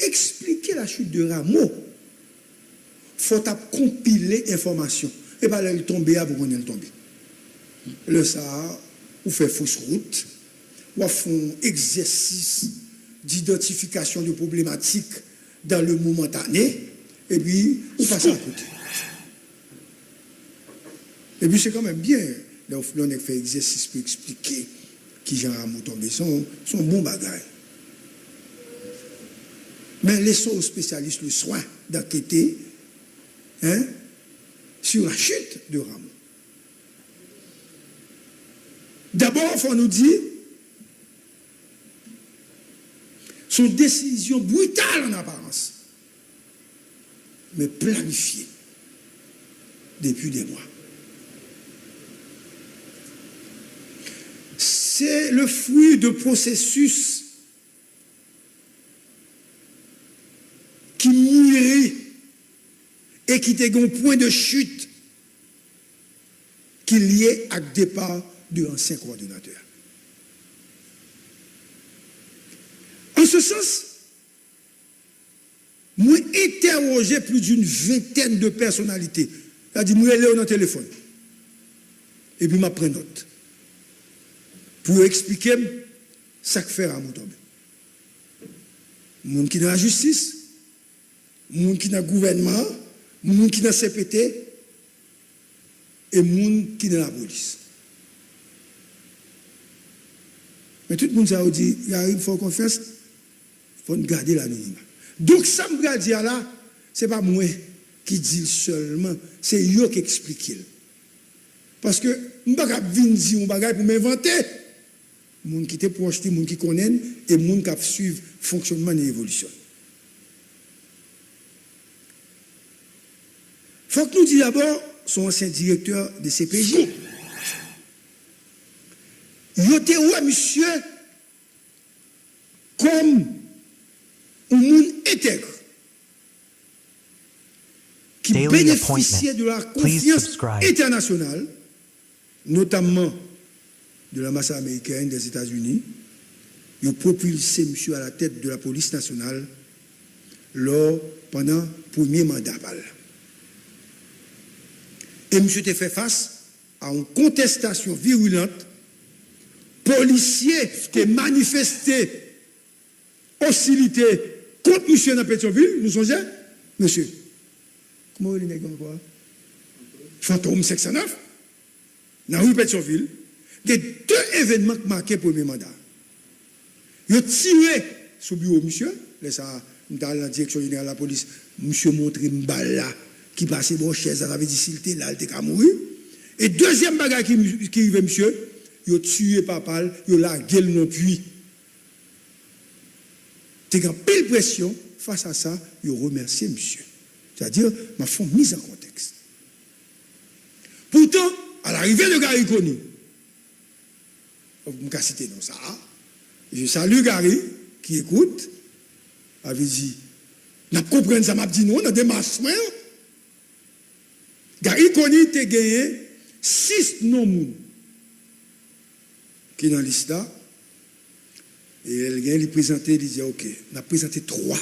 expliquer la chute de Rameau, il faut compiler l'information. Et pas là, il tombe à vous connaître le tomber. Le ça, ou fait fausse route, ou font exercice d'identification de problématiques dans le momentané, et puis, ou passe à côté. Et puis, c'est quand même bien, là, on a fait exercice pour expliquer qui Jean Rameau tombé, son bon bagage. Mais laissons aux spécialistes le soin d'enquêter sur la chute de Rameau. D'abord, il faut nous dire son décision brutale en apparence, mais planifiée depuis des mois. C'est le fruit de processus qui mûrit et qui était un point de chute qui liait à départ de l'ancien coordonnateur. En ce sens, moi interrogé plus d'une vingtaine de personnalités. Il dit, moi, elle est dans le téléphone. Et puis, je prends note. Pour expliquer ce que fait Rameau tomber. Moun qui dans la justice, moun qui dans le gouvernement, moun qui dans le CPT, et moun qui dans la police. Mais tout le monde a dit, il faut qu'on fasse, il faut garder l'anonymat. Donc, ça me dit là, ce n'est pas moi qui dis seulement, c'est eux qui expliquent. Parce que, je ne peux pas dire un bagage pour m'inventer. Les gens qui étaient proches, les gens qui connaissent, et les gens qui suivent le fonctionnement et l'évolution. Il faut que nous disions d'abord, son ancien directeur de CPJ. Il était où, monsieur, comme un monde intègre qui bénéficiait de la confiance internationale, notamment de l'ambassade américaine des États-Unis. Il a propulsé monsieur à la tête de la police nationale pendant le premier mandat. Et monsieur a fait face à une contestation virulente. Policiers qui ont manifesté hostilité contre monsieur dans Pétionville, nous sommes monsieur. Comment il est quoi? Fantôme 609, dans la rue Pétionville, il y a 2 événements qui marquent le premier mandat. Il a tiré sur le bureau, monsieur, dans la direction générale de la police, monsieur montré une balle là, qui passait bon chaise, ça avait dit s'il était là, il était qu'à mourir. Et deuxième bagage qui arrive, monsieur, il a tué papa, il a lagué le puits. Il a eu pile pression, face à ça, il a remercié monsieur. C'est-à-dire, ma femme mise en contexte. Pourtant, à l'arrivée de Gary Koni, je vais citer dans ça, je salue Gary, qui écoute, avait dit, n'a pas compris ça, m'a dit non, dans des masses, Gary Koni a gagné 6 noms qui dans la liste là, et elle présenté, il disait, ok, on a présenté 3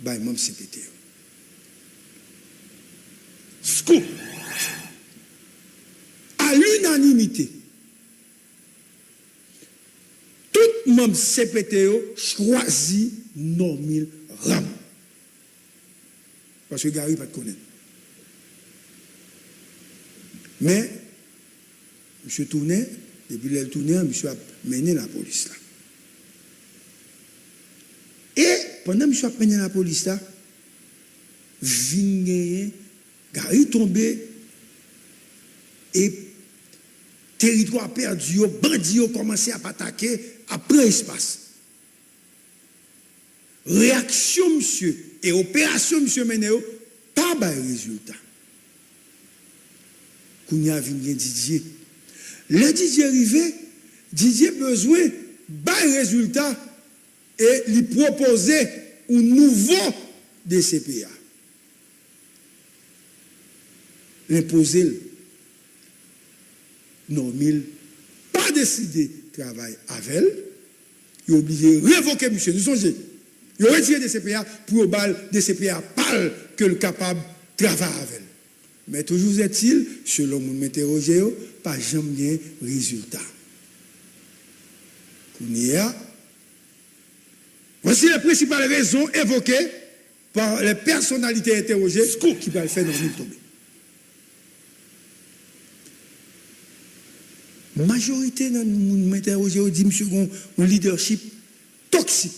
by même CPT. Scoop. À l'unanimité, tout membre CPTO choisit Normil Ram. Parce que Gary pas de connaître. Mais, M. Tournet, depuis le tourné, M. a mené la police là. Et pendant que M. a mené la police là, Vigné, Gary tombé, et territoire perdu, bandits ont commencé à attaquer après espace. Réaction, monsieur, et opération, monsieur Ménéo, pas de résultat. Kounia Vigné Didier. Le Didier arrivé, Didier besoin de résultat et lui proposer un nouveau DCPA. L'imposer. Normil, pas décidé de travailler avec elle, il est obligé de révoquer monsieur. Nous songez, Ils ont retiré des CPA pour bal des CPA pâle que le capable travaille avec. Mais toujours est-il, selon mon interrogé, pas jamais bien résultat. Voici les principales raisons évoquées par les personnalités interrogées qui va le faire dans le tomber. La majorité de nous interrogés dit monsieur un leadership toxique.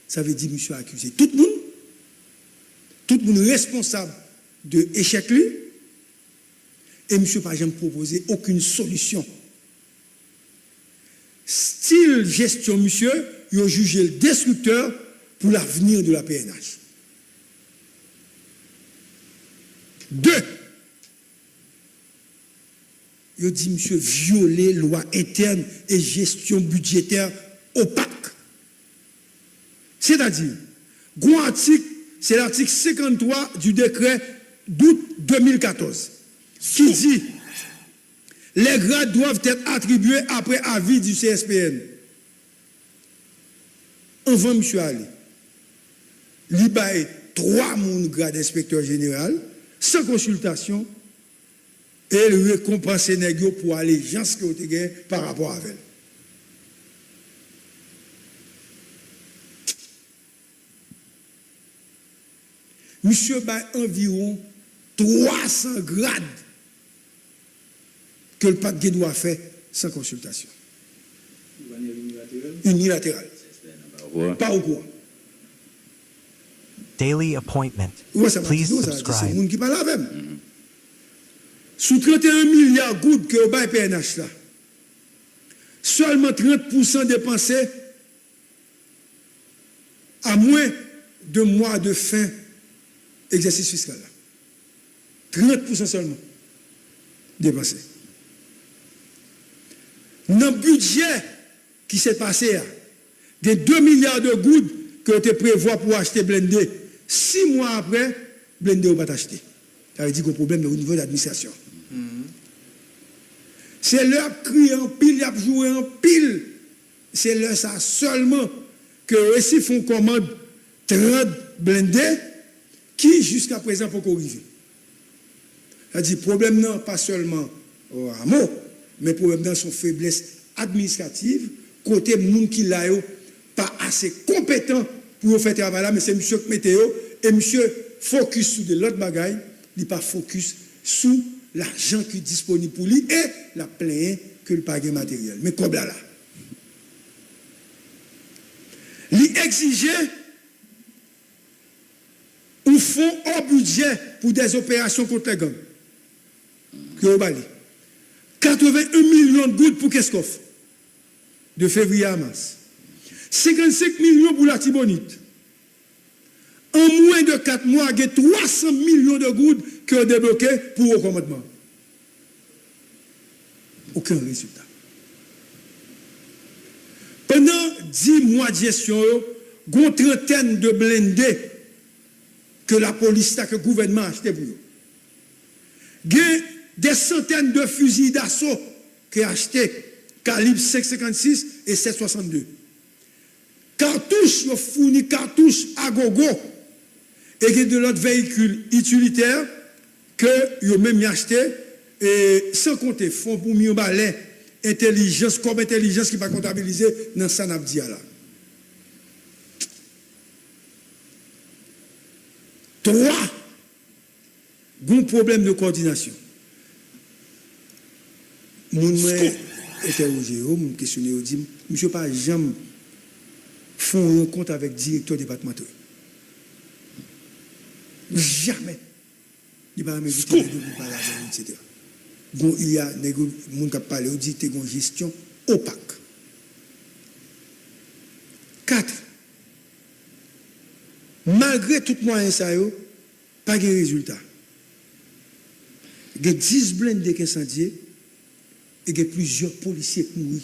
Ça veut dire monsieur accusé tout le monde responsable de l'échec lui, et monsieur pas jamais proposé aucune solution. Style gestion monsieur, il a jugé le destructeur pour l'avenir de la PNH. 2. Il dit monsieur violer loi interne et gestion budgétaire opaque. C'est-à-dire, gros article, c'est l'article 53 du décret d'août 2014 qui dit les grades doivent être attribués après avis du CSPN. Avant M. Ali, il y a 3 grades d'inspecteur général sans consultation et le récompenser négio pour allégeance que vous avez par rapport à elle. Monsieur a environ 300 grades que le pape doit faire sans consultation. Unilatéral. Pas au courant. Daily appointment. Please subscribe. C'est le monde qui parle avec. Sous 31 milliards de gouttes que vous avez PNH là, seulement 30% dépensés à moins de mois de fin exercice fiscal. 30% seulement dépensés. Dans le budget qui s'est passé, des 2 milliards de gouttes que tu prévois pour acheter blindé, 6 mois après, blindé n'a pas acheté. Ça veut dire qu'il y a un problème au niveau de l'administration. C'est leur cri en pile, il a joué en pile. C'est leur ça seulement que si font commande 30 blindés qui jusqu'à présent faut corriger. Ça dit problème non pas seulement au hameau, mais problème dans son faiblesse administrative, côté moun qui l'a pas assez compétent pour faire travail là, mais c'est monsieur qui météo et monsieur focus sur de l'autre bagaille, il pas focus sur l'argent qui est disponible pour lui et la plainte que le pague matériel. Mais comme là, il exigeait un fonds hors budget pour des opérations contre les gangs. Que au Bali. 81 millions de gouttes pour Keskov, de février à mars. 55 millions pour la Tibonite. En moins de 4 mois, il y a 300 millions de gouttes qui ont débloqué pour le commandement. Aucun résultat. Pendant 10 mois de gestion, il y a une trentaine de blindés que la police, que le gouvernement a acheté pour eux. Il y a des centaines de fusils d'assaut qui ont acheté, calibre 5,56 et 7,62. Cartouches, ils ont fourni cartouches à gogo et de l'autre véhicule utilitaire que ils ont même acheté et sans compter fonds pour mieux balai intelligence comme intelligence qui va comptabiliser dans Sanabdia là. 3, bon problème de coordination. Mon interrogé, mon questionné, dit, monsieur pas jamais font une rencontre avec directeur départemental. Jamais. Il va me dire que etc. Bon, il y a des gens qui parlent, dit que une gestion opaque. 4. Malgré tout moyen ça, pas de résultat. Il y a 10 blindés qui sont incendiés et il y a plusieurs policiers qui mourent.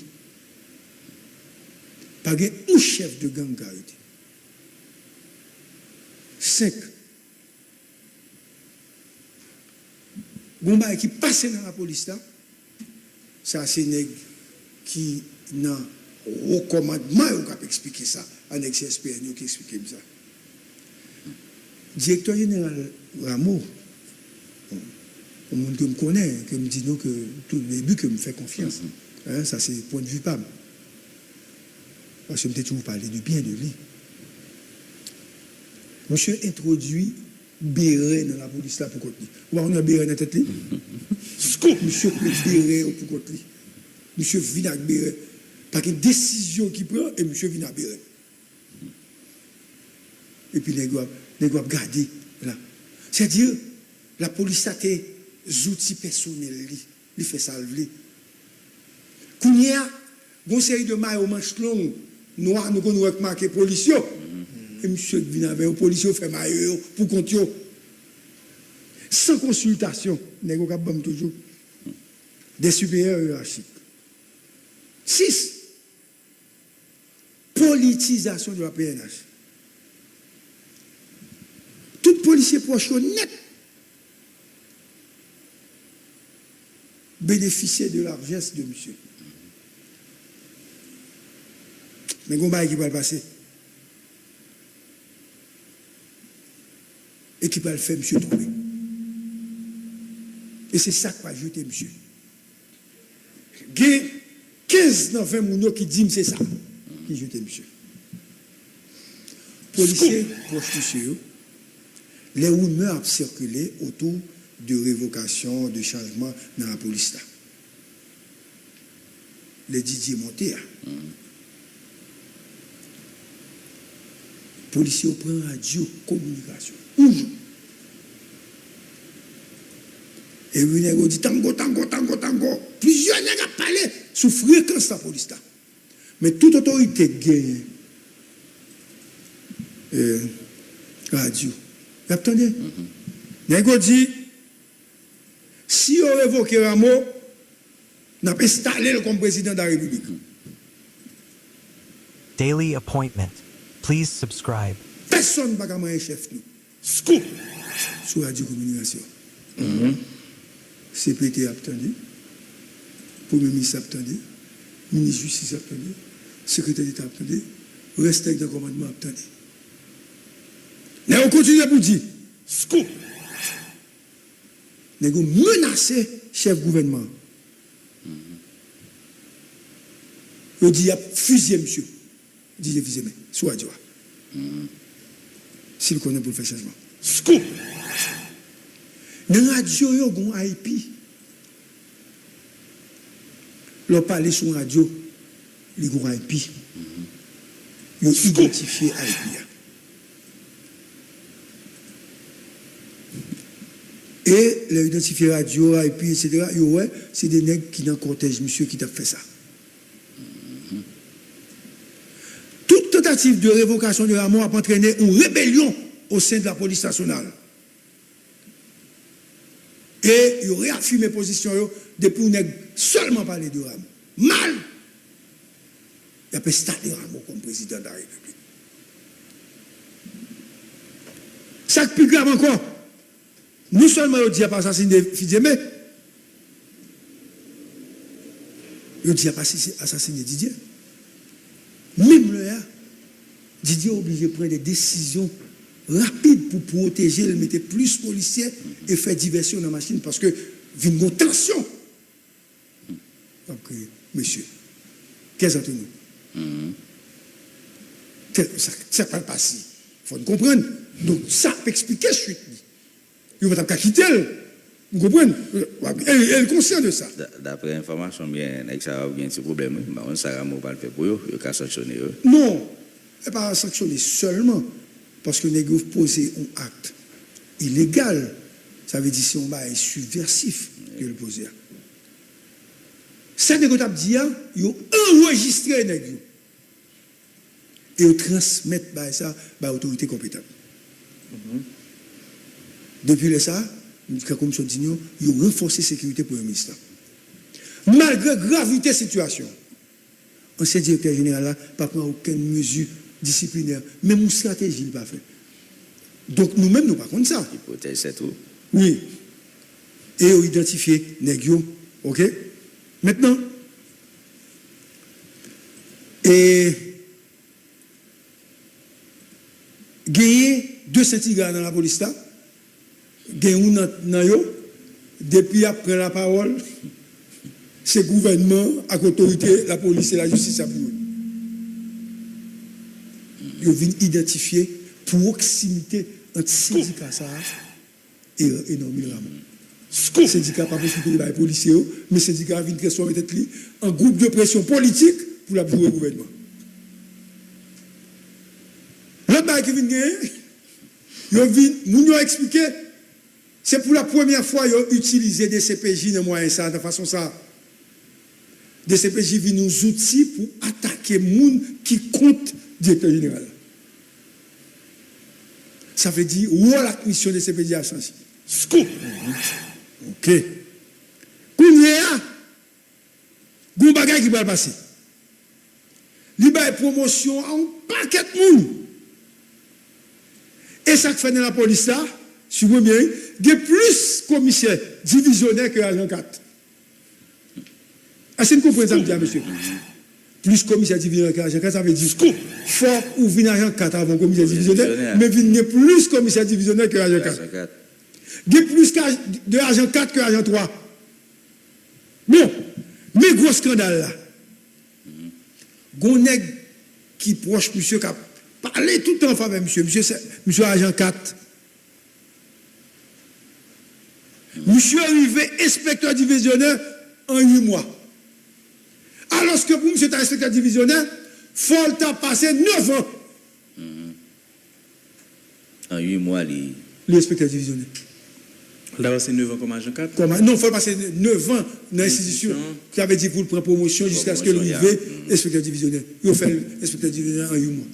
Pas de un chef de gang arrêté. 5. Gomba qui passe dans la police là, ça c'est nèg qui dans au commandement, on peut expliquer ça. En ex-SPN, qui explique ça. Directeur général Rameau, au monde que me connaît, que me dit non que tout le début que me fait confiance. Hein, ça c'est point de vue pas. Parce que je me toujours parlé du bien de lui. Monsieur introduit Béret dans la police là pour côté. On a Béret dans la tête. Scoop, monsieur Béret pour côté. Monsieur vient avec Béret. Pas qu'une décision qu'il prend et monsieur vient avec Béret. Et puis les gars garder là. C'est-à-dire, la police a des outils personnels, il fait salver. Quand il y a une série de maillots manches longues, noirs, nous avons marqué policiers. Et monsieur vient avec les policiers, fait maillot pour compter. Sans consultation, nous avons toujours des supérieurs hiérarchiques. 6. Politisation de la PNH. Tout policier proche net bénéficier de largesse de monsieur. Mais il qui va le passer. Et qui va le faire monsieur tomber. Et c'est ça que va ajouter monsieur. Il y a 15 dans 20 mounos qui disent c'est ça qui ajouter monsieur. Policier proche monsieur. Les rumeurs ont circulé autour de révocation, de changement dans la police. Là. Les Didier Monté. Policiers prennent radio, communication. Toujours. Et ils dit tango. Plusieurs nègres ont parlé sous fréquence de la police. Là. Mais toute autorité gagne. Radio. Vous attendez? Nego dit, si on révoque Rameau, on a installé comme président de la République. Daily appointment. Please subscribe. Personne ne va pas un chef. Scoop sur Radio Communication. CPT a attendu. Premier ministre a attendu. Ministre de Justice a attendu. Secrétaire d'État a attendu. Reste avec le commandement a attendu. Mais on continue pour dire, scoop. Nous avons menacé chef gouvernement. On dit, il y a fusillé monsieur. Il dit, il y a fusillé, mais soit Dieu. S'il connaît pour faire changement. Scoop. Dans la radio, il y a un IP. L'on parle sur la radio, il y a un IP. Il y a identifié IP. Et les identifiés radio, IP, etc., c'est des nègres qui dans le cortège, monsieur, qui t'a fait ça. Toute tentative de révocation de Rameau a entraîné une rébellion au sein de la police nationale. Et il réaffirme mes positions depuis qu'on nègre seulement parler de Rameau. Mal! Il a pu installer Rameau comme président de la République. Ça qui plus grave encore. Non seulement il dit à pas assassiner Fidjé, mais il dit à pas assassiner Didier. Même là, Didier est obligé de prendre des décisions rapides pour protéger, le mettre plus policiers et faire diversion dans la machine parce que il y a une tension. Donc, monsieur, qu'est-ce que nous? Ça ne parle pas si. Il faut comprendre. Donc, ça peut expliquer la suite. Il va pas quitter. Vous comprenez? Elle est consciente de ça. D'après l'information, bien, ça a bien un petit problème. Mais ça va pas le faire pour eux. Il va sanctionner eux. Non. Elle ne va pas sanctionner seulement parce que les gens posent un acte illégal. Ça veut dire que c'est un bail subversif que le poser. Ça, les gens dit, ils ont enregistré les gens. Et ils transmettent ça à l'autorité compétente. Depuis ça, comme je dis, ils ont renforcé la sécurité pour le ministère. Malgré la gravité de la situation, l'ancien directeur général n'a pas pris aucune mesure disciplinaire. Même une stratégie, il n'a pas fait. Donc nous-mêmes, nous ne pas contre ça. L'hypothèse, c'est tout. Oui. Et ils ont identifié les gens. OK? Maintenant, Et gagné 2 centigrades dans la police là, gagné dans yo, depuis après la parole, c'est gouvernement, avec autorité, la police et la justice à plus. Ils viennent identifier proximité entre syndicat ça et énormément. Le syndicat pas possible de les policiers, mais le syndicat vient transformer en groupe de pression politique pour la jouer au gouvernement. L'autre bail qui vient gagner, ils ont expliqué, c'est pour la première fois qu'ils ont utilisé des CPJ de moyen ça, de façon ça. Des CPJ viennent nous outils pour attaquer les gens qui comptent directeur général. Ça veut dire, où la mission des CPJ a changé. Scoop. Ok. Kounia, gon bagay qui va passer. Li ba promotion à un paquet de monde. Et ça fait dans la police là, si vous bien, il y a plus commissaires divisionnaires que agent 4. Est-ce que vous comprenez ça, monsieur? Plus commissaire divisionnaire que agent 4, ça veut dire qu'il faut ouvrir agent 4 avant commissaire divisionnaire, mais il y a plus commissaire divisionnaire que agent 4. Il y a plus de agent 4 que agent 3. Bon, mais gros scandale là. Gonèg qui proche monsieur qui a parlé tout le temps en faveur monsieur agent 4. Monsieur arrivé inspecteur divisionnaire en 8 mois. Alors que pour monsieur est inspecteur divisionnaire, il faut passer 9 ans. En 8 mois, l'inspecteur divisionnaire. Là, c'est 9 ans comme agent 4. Non, il faut passer 9 ans dans l'institution qui avait dit pour le prendre promotion jusqu'à ce que l'arrivée inspecteur divisionnaire. Il a fait l'inspecteur divisionnaire en 8 mois.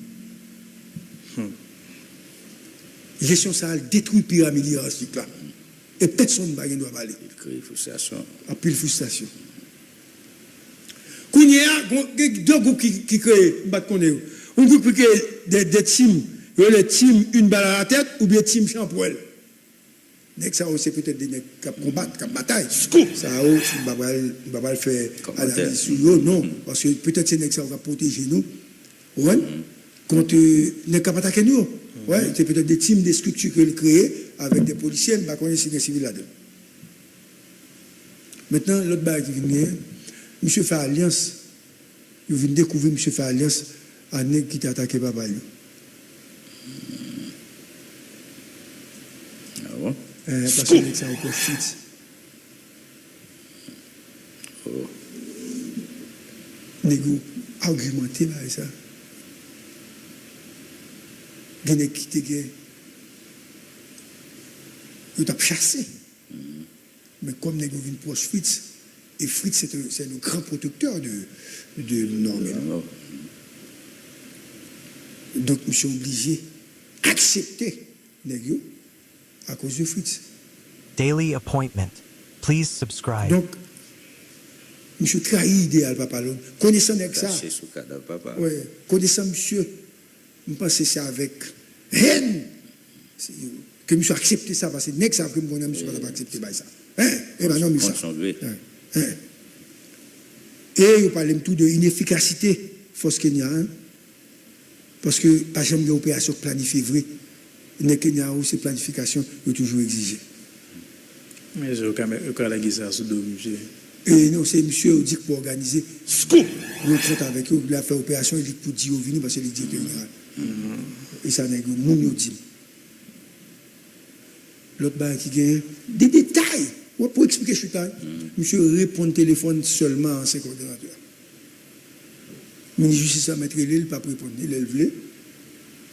Gestion ça a détruit la pyramide hiérarchique là. Et personne ne doit parler. Il crée frustration. À pile frustration. Il y a deux groupes qui créent, un groupe qui crée des teams. Il y a les teams une balle à la tête ou bien team champoil. Ça c'est peut-être des nègres qui combattent, qui bataillent. Ça on va pas le faire analyse sur eux, non. Parce que peut-être c'est nègres qui va protéger nous. Ouais. Contre les qui attaquer nous. Ouais, c'est peut-être des teams, des structures que créent avec des policiers, mais qu'on est des civils là-dedans. Maintenant, l'autre bail qui vient, monsieur fait alliance. Il vient découvrir monsieur fait alliance à nègre qui t'a attaqué papa. Ah bon? Parce que ça a profite. Négo, argumenter là, ça. Gagné qui te gagne. Il t'a chassé. Mais comme Négo vient proche Fritz, et Fritz c'est le grand protecteur de Normel. Donc, je suis obligé d'accepter Négo à cause de Fritz. Daily appointment. Please subscribe. Donc, monsieur trahi idéal, papa. Connaissant avec ça. Oui, connaissant monsieur, je pense que c'est avec haine que monsieur accepté ça, parce que n'est-ce pas que mon ami ne pas accepter ça. Eh bien non, monsieur. Et il parle tout de inefficacité, force Kenya, parce que pas jamais d'opération planifiée vraie. Les Kenya où ces planifications sont toujours exigées. Mais je vais la guise sur deux, monsieur. Et non, c'est monsieur dit pour organiser scoop. Nous compte avec eux, il a fait opération, il dit pour dire au venu parce que il dit général. Et ça n'est que mon dit. L'autre bain qui gagne des détails. Pour expliquer ce détail, monsieur répond au téléphone seulement en 50 heures. Le ministre de justice a mettre l'île, pas répondre, il est levé.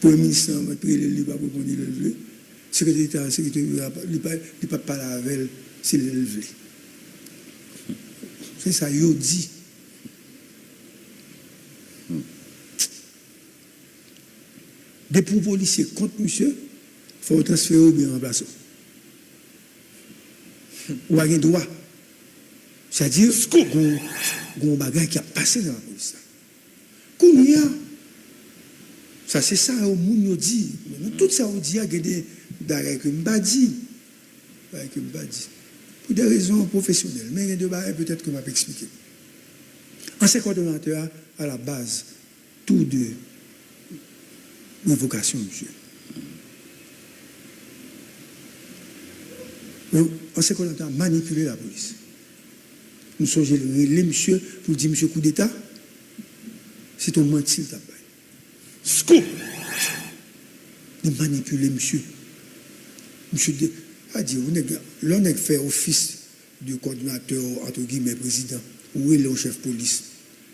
Pour le ministre, il mettre l'île, pas répondre, il est levé. Secrétaire d'État, il ne peut pas parler avec elle, c'est levé. C'est ça, il dit. Des pour policiers contre monsieur, il faut transférer ou bien remplacer. Ou à un droit. C'est-à-dire, il y a un bagage qui a passé dans la police. Ça, c'est ça, au monde dit. Tout ça, on dit, il y a des bagages que je dis. Pour des raisons professionnelles. Mais il y a des bagages peut-être que je vais expliquer. En 50 ordinateur, à la base, tout de révocation, monsieur. On sait qu'on a manipulé la police. Nous sommes les monsieur pour dire monsieur coup d'État. C'est un menti, le tabac. Scoop! De manipuler monsieur. Monsieur a dit, l'on a fait office de coordinateur, entre guillemets, président, ou est le chef police,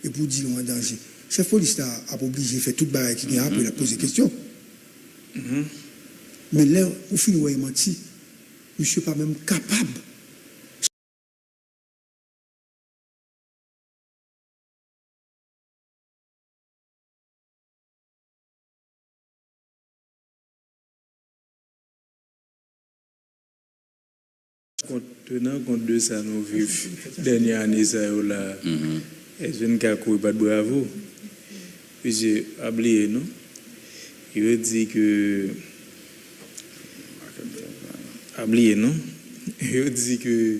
et pour dire qu'on est en danger. Chef police a obligé de faire toute barrière qui vient après, il a posé question. Mais là, au final, il a menti. Monsieur n'est pas même capable. Compte de ça, nous vivons dernière année, ça là. Et je ne sais pas bravo. J'ai oublié, non? Il dit que. Oublié, non? Il dit que.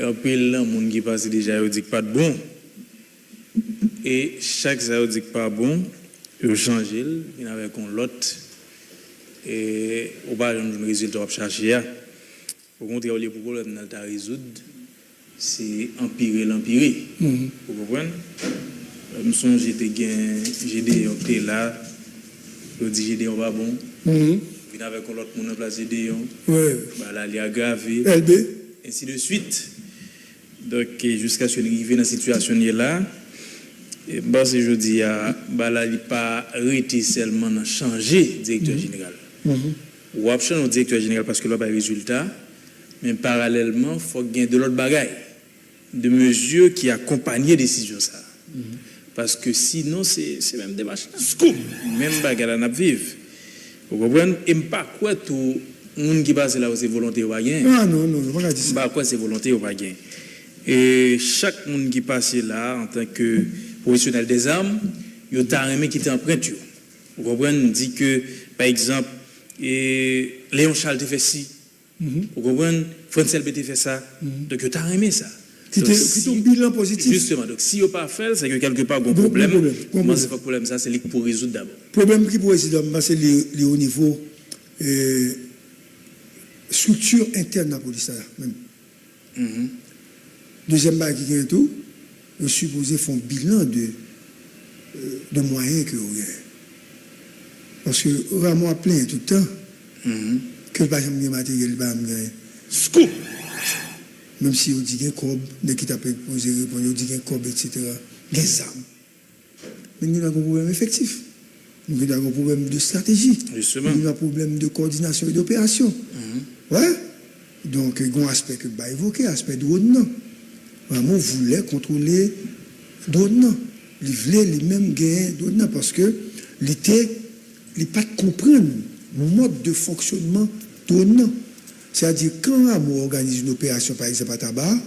Un peu là, monde qui passe déjà, il dit que pas de bon. Et chaque ça, il dit que pas bon, il change, il avait qu'on l'autre. Et au bas, on a un résultat à chercher. Au contraire, le problème à résoudre, c'est l'empirer. Vous comprenez? Je me souviens, j'ai des là, je dis j'ai des pas bon. Puis avec l'autre monde en place, j'ai des là, il a aggravé. Ainsi de suite. Donc, jusqu'à ce qu'on arrive dans cette situation là, si je dis, là, il n'a pas arrêté seulement de changer directeur général. Ou à changer directeur général parce que là, il n'y a pas de résultat. Mais parallèlement, il faut gagner de l'autre bagaille, de mesures qui accompagnent les décisions. Ça. Parce que sinon, c'est même des machins. Même bagaille à vivre. Vous comprenez? Et pas quoi tout le monde qui passe là, c'est volonté ou pas gagner. Non, pas dire ça. Pas quoi c'est volonté ou pas gagner. Et chaque monde qui passe là, en tant que professionnel des armes, il y a un qui est emprunté. Vous comprenez? On dit que, par exemple, Léon Charles te fait ci. Vous comprenez? Francel BT fait ça. Donc, tu as aimé ça. C'est un bilan positif. Justement. Donc, si vous pas fait, c'est que quelque part, il y a un problème. Comment c'est pas problème? Ça, c'est pour résoudre d'abord. Le problème qui pourrait résoudre, c'est le haut niveau structure interne de la police. Même. Deuxième bague qui vient tout, je supposé font bilan de moyens que vous avez. Parce que vraiment plein tout le temps. Que pas jamais matériel pas gagner. Scoop. Même si on dit qu'il y a un cob, dès qu'il t'a posé répondre, on dit qu'il y a un cob, etc. Des armes. Mais nous avons un problème effectif. Nous avons un problème de stratégie. Justement. Nous avons un problème de coordination et d'opération. Ouais. Donc, il y a un aspect que va évoquer, aspect de drone. Vraiment, on voulait contrôler drone. Il voulait les mêmes gains drone parce que l'été, il n'est pas de comprendre le mode de fonctionnement drone. C'est-à-dire, quand on organise une opération, par exemple, à Tabac,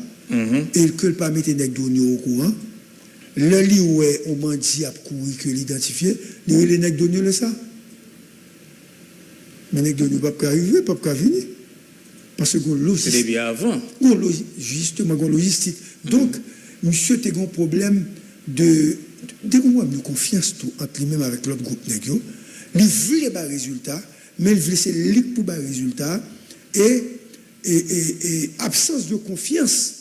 et que le pas mettre les données au courant, le lit où on m'a dit à courir que l'identifier, les nègres données le ça. Mais les nègres données ne peuvent pas arriver, ne peuvent pas venir. Parce que logistique. C'est bien avant. Justement, logistique. Donc, monsieur, tu as un problème de confiance entre lui-même avec l'autre groupe nègre. Il voulait pas résultat, mais il voulait c'est lui pour pas résultat. Et absence de confiance,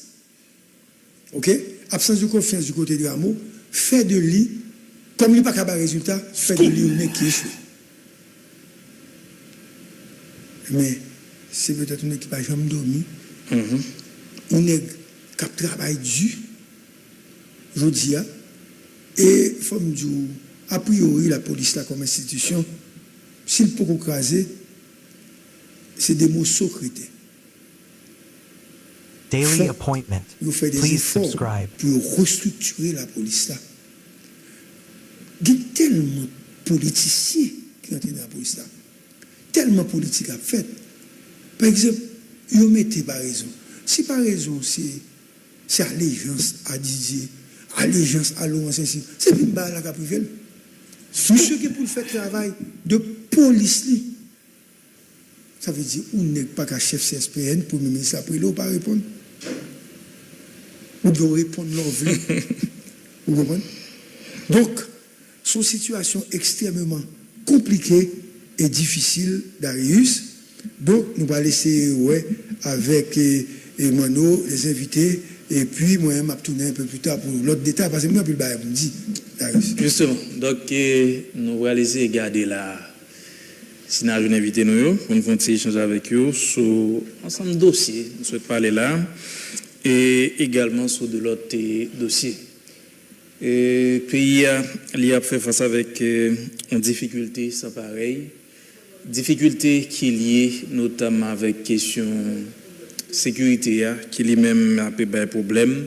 ok? Absence de confiance du côté de Rameau, fait de lui, comme il n'y a pas qu'à résultat, fait de lui un qui échoue. Mais c'est peut-être un équipe qui n'a jamais dormi. On est qui travaille dur, je dis, et comme du a priori la police là comme institution, s'il peut écraser, c'est des mots secrétés. Daily appointment. Nous faisons des Please efforts subscribe. pour restructurer la police là. Il y a tellement de politiciens qui entrent dans la police là. Tellement de politique à faire. Par exemple, ils mettent par raison. Si par raison, c'est allégeance à Didier, allégeance à Laurent Saint-Cyr, c'est une balle à la privée. Monsieur qui pour faire travail de police, ça veut dire qu'on n'est pas qu'un chef CSPN pour me ministre après l'eau, pas répondre. Ou bien répondre leur vue. Vous comprenez? Donc, sont situation extrêmement compliquée et difficile, Darius. Donc, nous allons laisser avec Mano, les invités, et puis moi, je vais tourner un peu plus tard pour l'autre détail, parce que moi, je vais vous dire, Darius. Justement, donc, nous allons laisser garder là, si nous avons invité nous, pour nous faire échanger avec eux sur ensemble de dossiers, nous souhaitons parler là, et également sur de l'autre dossier. Et puis, il a fait face avec une difficulté sans pareil, difficulté qui est liée notamment avec question sécurité, qui lui-même a des problèmes.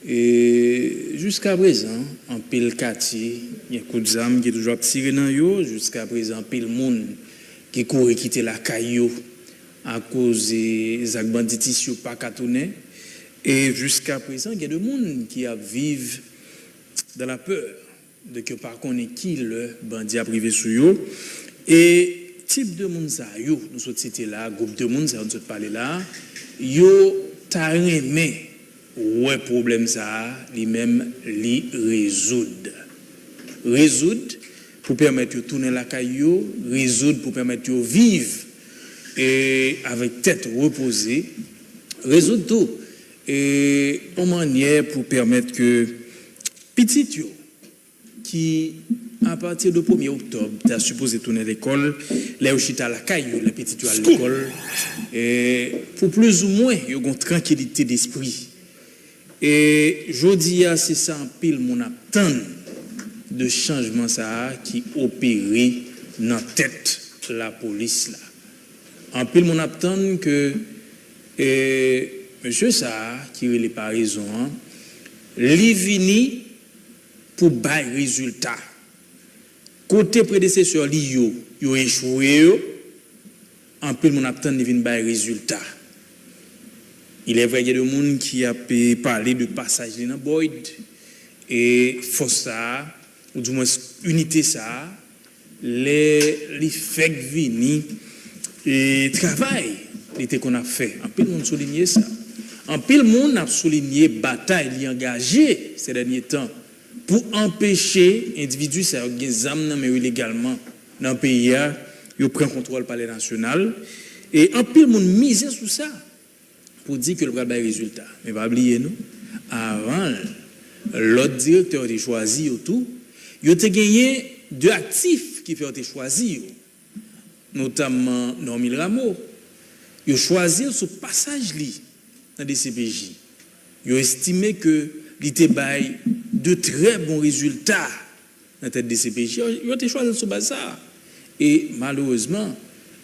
Et jusqu'à présent, en pile quartier, il y a un coup d'armes qui est toujours tiré dans yo. Jusqu'à présent, pile monde qui court quitter la caillou à cause des actes banditistes pas tourner. Et jusqu'à présent, il y a des gens qui vivent dans la peur de que par contre qui le bandit a privé sur eux. Et type de monde ça yo nous sommes cité là, groupe de monde ça nous sommes parlé là, yo t'a aimé ouais problème ça lui-même li résoudre pour permettre de tourner la caillou, résoudre pour permettre de vivre et avec tête reposée, résoudre tout et en manière pour permettre que petit yo qui à partir du 1er octobre tu supposé tourner l'école les chita à la caillou les petits yo à l'école et pour plus ou moins yo une tranquillité d'esprit et jodi a c'est ça en pile mon attend de changement ça qui opéré dans tête la police là en pile mon attend que monsieur ça qui est pas raison li vini pour bail résultat côté prédécesseur li yo échoué en pile mon attend li vinn bail résultat. Il est vrai qu'il y a des gens qui a parlé de passage dans Boyd et force ça ou du moins unité ça les faits vini et travail était qu'on a fait en pile monde souligner ça en pile monde a souligné bataille li engagé ces derniers temps pour empêcher individus ça des armes mais illégalement dans le pays yo prend contrôle palais national et en pile monde misé sur ça pour dire que le va avoir résultat mais pas oublier nous avant l'autre directeur de choisi autour il a gagné deux actifs qui fait choisir notamment Normil Rameau il a choisi ce passage li dans des CPJ il a estimé que il était bail de très bons résultats dans tête des CPJ il a choisi ce base ça et malheureusement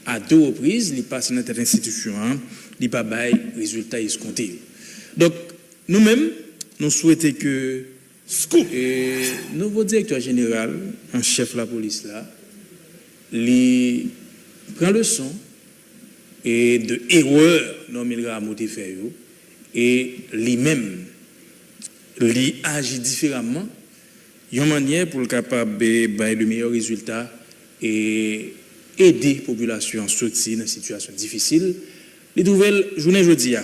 à deux reprises il passe dans cette institution il pas bail résultat escompté donc nous-mêmes nous souhaitons que nouveau directeur général en chef de la police là il prend leçon et de erreur Normil Rameau fait et lui-même il agit différemment une manière pour le capable de bailler le meilleur résultat et aider la population à sortir dans une situation difficile. Les nouvelles journées jeudi